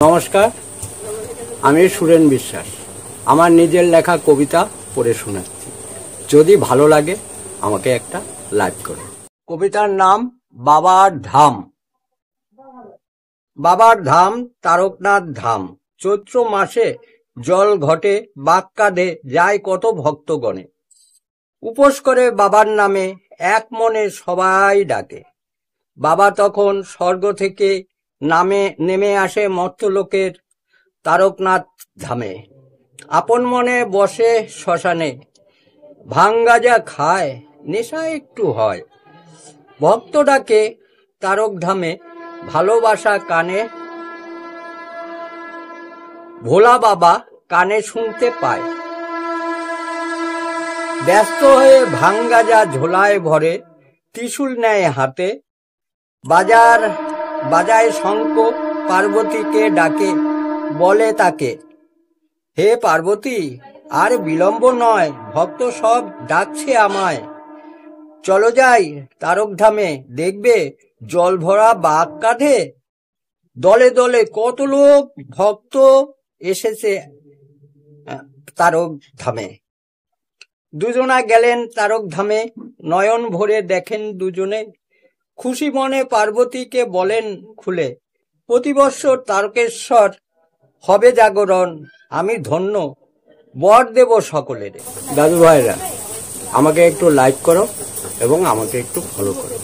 নমস্কার, আমি সুরেন বিশ্বাস। আমার নিজের লেখা কবিতা পড়ে শোনাচ্ছি। যদি ভালো লাগে আমাকে একটা লাইক করো। কবিতার নাম বাবার ধাম। বাবার ধাম তারকনাথ ধাম। চৈত্র মাসে জল ঘটে, বাঁক কাঁধে যায় কত ভক্তগণে। উপোস করে বাবার নামে এক মনে সবাই ডাকে। বাবা তখন স্বর্গ থেকে নেমে আসে মর্ত্যলোকের তারকনাথ ধামে। আপন মনে বসে শ্মশানে, ভাং গাঁজা খায়, নেশা একটু হয়। ভক্ত ডাকে তারক ধামে, ভালোবাসা কানে ভোলা বাবা কানে শুনতে পায়। ব্যস্ত হয়ে ভাং গাঁজা ঝোলায় ভরে, ত্রিশূল নেয় হাতে, বাজায় শঙ্খ, পার্বতীকে ডাকে, বলে তাকে, হে পার্বতী, আর বিলম্ব নয়, ভক্ত সব ডাকছে আমায়। চলো যাই তারক ধামে, দেখবে জল ভরা বাঁক কাঁধে। দলে দলে কত লোক ভক্ত এসেছে তারক ধামে। দুজনা গেলেন তারক ধামে, নয়ন ভরে দেখেন দুজনে। খুশি মনে পার্বতীকে বলেন খুলে, প্রতি বৎসর তারকেশ্বর হবে জাগরণ, আমি ধন্য, বর দেব সকলের। দাদু ভাইরা, আমাকে একটু লাইক করো এবং আমাকে একটু ফলো করো।